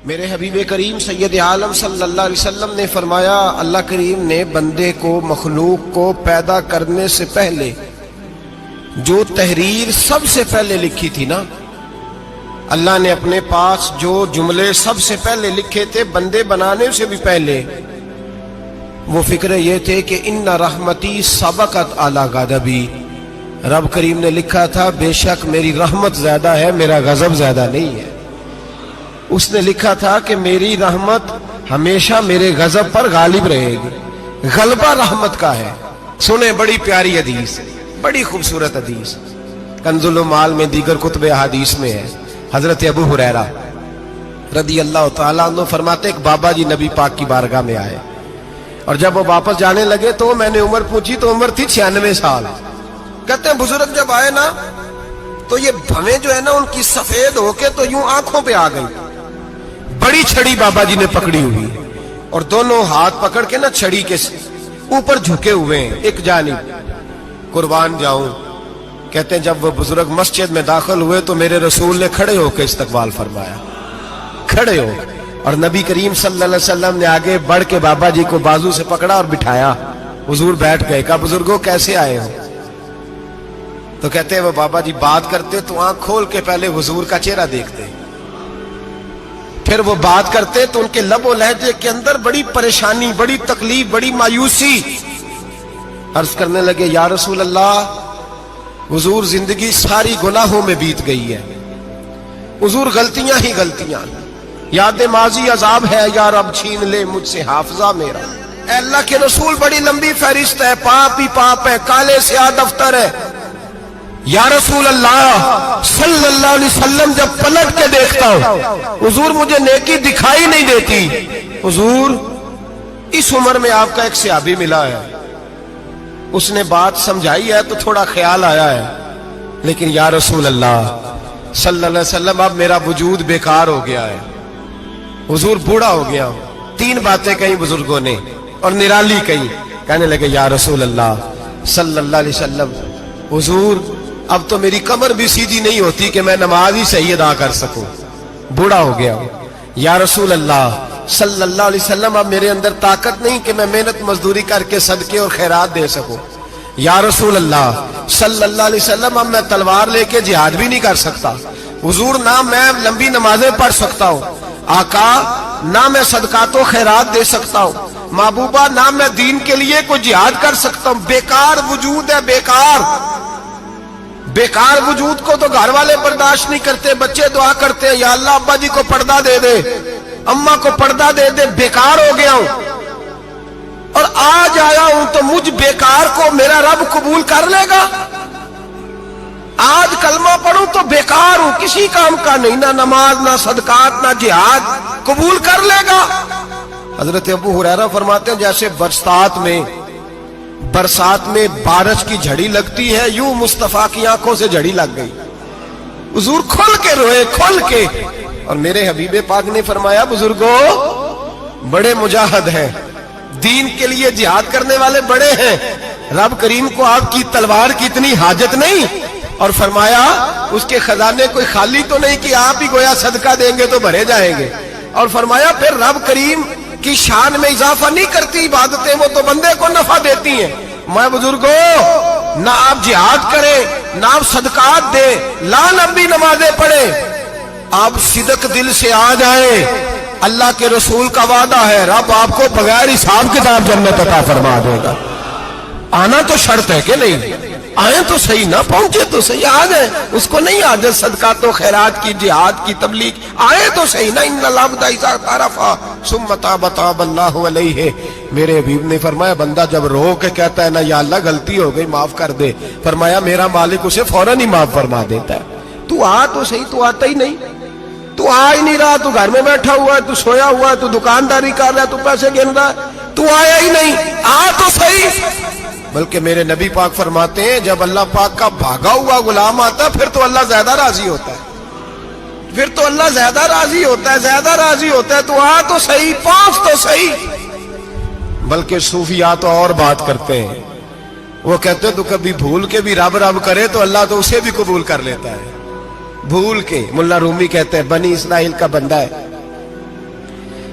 میرے حبیب کریم سید عالم صلی اللہ علیہ وسلم نے فرمایا، اللہ کریم نے بندے کو، مخلوق کو پیدا کرنے سے پہلے جو تحریر سب سے پہلے لکھی تھی نا، اللہ نے اپنے پاس جو جملے سب سے پہلے لکھے تھے بندے بنانے سے بھی پہلے، وہ فکرے یہ تھے کہ ان رحمتی سبقت اعلی غضبی، رب کریم نے لکھا تھا بے شک میری رحمت زیادہ ہے، میرا غضب زیادہ نہیں ہے۔ اس نے لکھا تھا کہ میری رحمت ہمیشہ میرے غضب پر غالب رہے گی، غلبہ رحمت کا ہے۔ سنیں بڑی پیاری حدیث، بڑی خوبصورت حدیث، کنز المال میں دیگر کتب احادیث میں ہے۔ حضرت ابو ہریرہ رضی اللہ تعالیٰ عنہ فرماتے ایک بابا جی نبی پاک کی بارگاہ میں آئے، اور جب وہ واپس جانے لگے تو میں نے عمر پوچھی تو عمر تھی 96 سال۔ کہتے ہیں بزرگ جب آئے نا تو یہ بھویں جو ہے نا ان کی سفید ہو کے تو یوں آنکھوں پہ آ گئی، بڑی چھڑی بابا جی نے پکڑی ہوئی اور دونوں ہاتھ پکڑ کے نا چھڑی کے اوپر جھکے ہوئے ہیں ایک جانب، قربان جاؤں۔ کہتے ہیں جب وہ بزرگ مسجد میں داخل ہوئے تو میرے رسول نے کھڑے ہو کے استقبال فرمایا، کھڑے ہو، اور نبی کریم صلی اللہ علیہ وسلم نے آگے بڑھ کے بابا جی کو بازو سے پکڑا اور بٹھایا، حضور بیٹھ گئے۔ کہا بزرگوں کیسے آئے ہو؟ تو کہتے ہیں وہ بابا جی بات کرتے تو آنکھ کھول کے پہلے حضور کا چہرہ دیکھتے، پھر وہ بات کرتے تو ان کے لب و لہجے کے اندر بڑی پریشانی، بڑی تکلیف، بڑی مایوسی۔ عرض کرنے لگے یا رسول اللہ، حضور زندگی ساری گناہوں میں بیت گئی ہے، حضور غلطیاں ہی غلطیاں، یاد ماضی عذاب ہے، یا رب چھین لے مجھ سے حافظہ میرا۔ اے اللہ کے رسول بڑی لمبی فہرست ہے، پاپ ہی پاپ ہے، کالے سیاہ دفتر ہے۔ یا رسول اللہ صلی اللہ علیہ وسلم جب پلٹ کے دیکھتا ہوں حضور مجھے نیکی دکھائی نہیں دیتی۔ حضور اس عمر میں آپ کا ایک صحابی ملا ہے، اس نے بات سمجھائی ہے تو تھوڑا خیال آیا ہے، لیکن یا رسول اللہ صلی اللہ علیہ وسلم اب میرا وجود بیکار ہو گیا ہے، حضور بوڑھا ہو گیا ہوں۔ تین باتیں کہیں بزرگوں نے اور نرالی کہیں، کہنے لگے یا رسول اللہ صلی اللہ علیہ وسلم، حضور اب تو میری کمر بھی سیدھی نہیں ہوتی کہ میں نماز ہی صحیح ادا کر سکوں، بوڑھا ہو گیا ہوں۔ یا رسول اللہ صلی اللہ علیہ وسلم اب میرے اندر طاقت نہیں کہ میں محنت مزدوری کر کے صدقے اور خیرات دے سکوں۔ یا رسول اللہ صلی اللہ علیہ وسلم اب میں تلوار لے کے جہاد بھی نہیں کر سکتا، حضور نہ میں لمبی نمازیں پڑھ سکتا ہوں، آقا نہ میں صدقات و خیرات دے سکتا ہوں، محبوبہ نہ میں دین کے لیے کوئی جہاد کر سکتا ہوں، بیکار وجود ہے، بیکار بیکار وجود کو تو گھر والے برداشت نہیں کرتے، بچے دعا کرتے ہیں یا اللہ ابا جی کو پردہ دے دے، اماں کو پردہ دے دے، بیکار ہو گیا ہوں، اور آج آیا ہوں تو مجھ بیکار کو میرا رب قبول کر لے گا؟ آج کلمہ پڑھوں تو بیکار ہوں، کسی کام کا نہیں، نہ نماز نہ صدقات نہ جہاد، قبول کر لے گا؟ حضرت ابو ہریرہ فرماتے ہیں جیسے برسات میں بارش کی جھڑی لگتی ہے، یوں مصطفیٰ کی آنکھوں سے جھڑی لگ گئی، حضور کھل کے روئے، کھل کے۔ اور میرے حبیب پاک نے فرمایا بزرگوں بڑے مجاہد ہیں، دین کے لیے جہاد کرنے والے بڑے ہیں، رب کریم کو آپ کی تلوار کی اتنی حاجت نہیں، اور فرمایا اس کے خزانے کوئی خالی تو نہیں کہ آپ ہی گویا صدقہ دیں گے تو بھرے جائیں گے، اور فرمایا پھر رب کریم کی شان میں اضافہ نہیں کرتی عبادتیں، وہ تو بندے کو نفع دیتی ہیں۔ میں بزرگوں نہ آپ جہاد کریں، نہ آپ صدقات دیں، لا نبی نمازیں پڑھیں، آپ صدق دل سے آ جائیں، اللہ کے رسول کا وعدہ ہے رب آپ کو بغیر حساب کتاب جنت عطا فرما دے گا۔ آنا تو شرط ہے کہ نہیں؟ آئیں تو صحیح، نہ پہنچے تو صحیح، آ جائیں، اس کو نہیں عادت صدقات و خیرات کی، جہاد کی، تبلیغ، آئے تو صحیح نا۔ ان العبد اذا تعرف ثم تاب تاب اللہ علیہ، میرے حبیب نے فرمایا بندہ جب رو کے کہتا ہے نا یا اللہ غلطی ہو گئی معاف کر دے، فرمایا میرا مالک اسے فوراً ہی معاف فرما دیتا ہے۔ تو آ تو صحیح، تو آتا ہی نہیں، تو آ ہی نہیں رہا، تو گھر میں بیٹھا ہوا ہے، تو سویا ہوا ہے، تو دکانداری کر رہا ہے، تو پیسے گن رہا ہے، تو آیا ہی نہیں، آ تو صحیح۔ بلکہ میرے نبی پاک فرماتے ہیں جب اللہ پاک کا بھاگا ہوا غلام آتا پھر تو اللہ زیادہ راضی ہوتا ہے، پھر تو اللہ زیادہ راضی ہوتا ہے، زیادہ راضی ہوتا ہے، تو آ تو صحیح، پہنچ تو صحیح۔ بلکہ صوفیاء تو اور بات کرتے ہیں، وہ کہتے ہیں تو کبھی بھول کے بھی رب رب کرے تو اللہ تو اسے بھی قبول کر لیتا ہے، بھول کے۔ ملا رومی کہتے ہیں بنی اسرائیل کا بندہ ہے،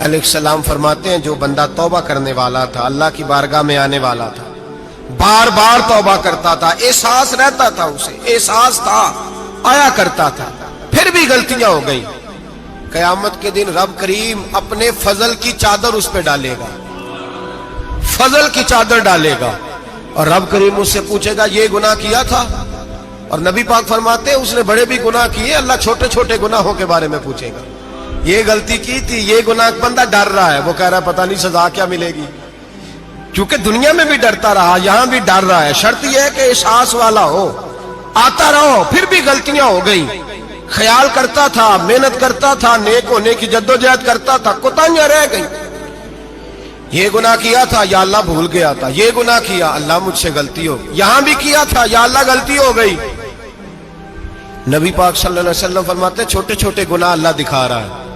علیہ السلام فرماتے ہیں جو بندہ توبہ کرنے والا تھا، اللہ کی بارگاہ میں آنے والا تھا، بار بار توبہ کرتا تھا، احساس رہتا تھا، اسے احساس تھا، آیا کرتا تھا، پھر بھی غلطیاں ہو گئی، قیامت کے دن رب کریم اپنے فضل کی چادر اس پہ ڈالے گا، فضل کی چادر ڈالے گا، اور رب کریم اس سے پوچھے گا یہ گناہ کیا تھا؟ اور نبی پاک فرماتے ہیں اس نے بڑے بھی گناہ کیے، اللہ چھوٹے چھوٹے گناہوں کے بارے میں پوچھے گا، یہ غلطی کی تھی، یہ گناہ، بندہ ڈر رہا ہے، وہ کہہ رہا ہے پتہ نہیں سزا کیا ملے گی، کیونکہ دنیا میں بھی ڈرتا رہا، یہاں بھی ڈر رہا ہے، شرط یہ ہے کہ احساس والا ہو، آتا رہو، پھر بھی غلطیاں ہو گئی، خیال کرتا تھا، محنت کرتا تھا، نیک ہونے کی جدوجہد کرتا تھا، کوتاہیاں رہ گئی، یہ گناہ کیا تھا یا اللہ بھول گیا تھا، یہ گناہ کیا اللہ مجھ سے غلطی ہو گئی، یہاں بھی کیا تھا یا اللہ غلطی ہو گئی۔ نبی پاک صلی اللہ علیہ وسلم فرماتے ہیں چھوٹے چھوٹے گناہ اللہ دکھا رہا ہے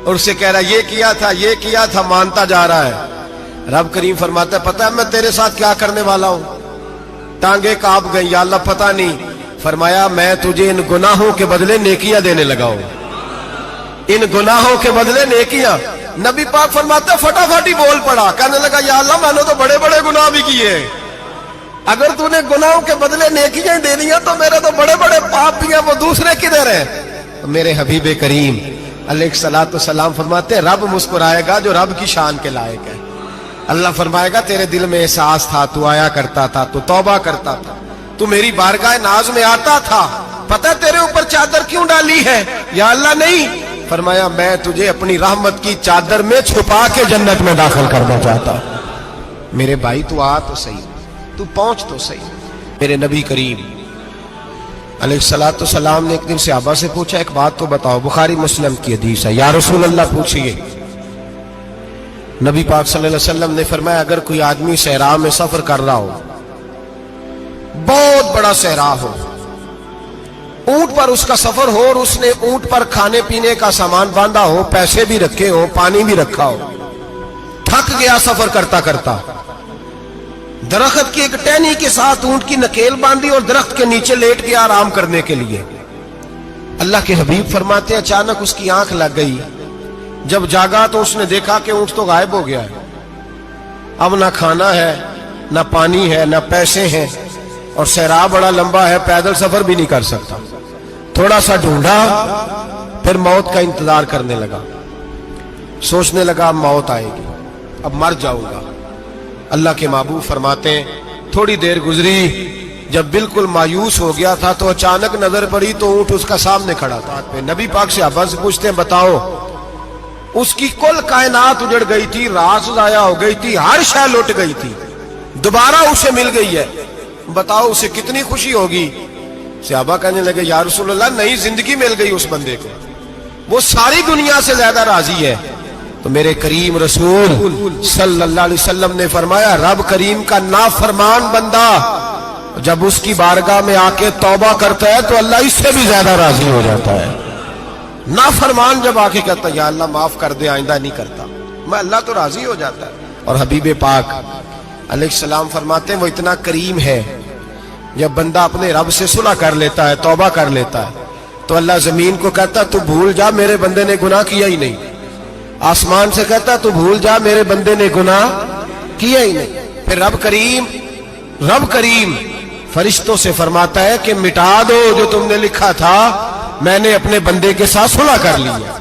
اور اسے کہہ رہا ہے یہ کیا تھا، مانتا جا رہا ہے۔ رب کریم فرماتا ہے پتہ ہے میں تیرے ساتھ کیا کرنے والا ہوں؟ ٹانگیں کانپ گئی، یا اللہ پتہ نہیں۔ فرمایا میں تجھے ان گناہوں کے بدلے نیکیاں دینے لگا ہوں، ان گناہوں کے بدلے نیکیاں۔ نبی پاک فرماتا ہے فٹافٹ ہی بول پڑا، کہنے لگا یا اللہ میں نے تو بڑے بڑے گناہ بھی کیے، اگر تو نے گناہوں کے بدلے نیکیاں دے دیا تو میرے تو بڑے بڑے پاپ بھی ہیں، وہ دوسرے کدھر ہیں؟ میرے حبیب کریم علیہ الصلوۃ والسلام فرماتے ہیں رب مسکرائے گا جو رب کی شان کے لائق ہے۔ اللہ فرمائے گا تیرے دل میں احساس تھا، تو آیا کرتا تھا، تو توبہ کرتا تھا، تو میری بارگاہ ناز میں آتا تھا، پتہ تیرے اوپر چادر کیوں ڈالی ہے؟ یا اللہ نہیں، فرمایا میں تجھے اپنی رحمت کی چادر میں چھپا کے جنت میں داخل کرنا چاہتا ہوں۔ میرے بھائی تو آ تو صحیح، تو پہنچ تو صحیح۔ میرے نبی کریم علیہ الصلوۃ والسلام نے ایک دن صحابہ سے پوچھا ایک بات تو بتاؤ، بخاری مسلم کی حدیث ہے، یا رسول اللہ پوچھئے۔ نبی پاک صلی اللہ علیہ وسلم نے فرمایا اگر کوئی آدمی صحرا میں سفر کر رہا ہو، بہت بڑا صحرا ہو، اونٹ پر اس کا سفر ہو اور اس نے اونٹ پر کھانے پینے کا سامان باندھا ہو، پیسے بھی رکھے ہو، پانی بھی رکھا ہو، تھک گیا سفر کرتا کرتا، درخت کی ایک ٹہنی کے ساتھ اونٹ کی نکیل باندھی اور درخت کے نیچے لیٹ گیا آرام کرنے کے لیے۔ اللہ کے حبیب فرماتے ہیں اچانک اس کی آنکھ لگ گئی، جب جاگا تو اس نے دیکھا کہ اونٹ تو غائب ہو گیا ہے، اب نہ کھانا ہے، نہ پانی ہے، نہ پیسے ہیں، اور صحرا بڑا لمبا ہے، پیدل سفر بھی نہیں کر سکتا۔ تھوڑا سا ڈھونڈا، پھر موت کا انتظار کرنے لگا، سوچنے لگا اب موت آئے گی، اب مر جاؤں گا۔ اللہ کے محبوب فرماتے ہیں تھوڑی دیر گزری، جب بالکل مایوس ہو گیا تھا تو اچانک نظر پڑی تو اونٹ اس کا سامنے کھڑا تھا۔ نبی پاک سے صحابہ سے پوچھتے ہیں بتاؤ، اس کی کل کائنات اجڑ گئی تھی، راز ضائع ہو گئی تھی، ہر شے لٹ گئی تھی، دوبارہ اسے مل گئی ہے، بتاؤ اسے کتنی خوشی ہوگی؟ صحابہ کہنے لگے یا رسول اللہ نئی زندگی مل گئی اس بندے کو، وہ ساری دنیا سے زیادہ راضی ہے۔ تو میرے کریم رسول صلی اللہ علیہ وسلم نے فرمایا رب کریم کا نافرمان بندہ جب اس کی بارگاہ میں آ کے توبہ کرتا ہے تو اللہ اس سے بھی زیادہ راضی ہو جاتا ہے۔ نافرمان جب آ کے کہتا ہے یا اللہ معاف کر دے، آئندہ نہیں کرتا، میں اللہ تو راضی ہو جاتا ہے۔ اور حبیب پاک علیہ السلام فرماتے ہیں وہ اتنا کریم ہے، جب بندہ اپنے رب سے صلح کر لیتا ہے، توبہ کر لیتا ہے، تو اللہ زمین کو کہتا ہے تو بھول جا میرے بندے نے گناہ کیا ہی نہیں، آسمان سے کہتا تو بھول جا میرے بندے نے گناہ کیا ہی نہیں۔ پھر رب کریم فرشتوں سے فرماتا ہے کہ مٹا دو جو تم نے لکھا تھا، میں نے اپنے بندے کے ساتھ صلح کر لی ہے۔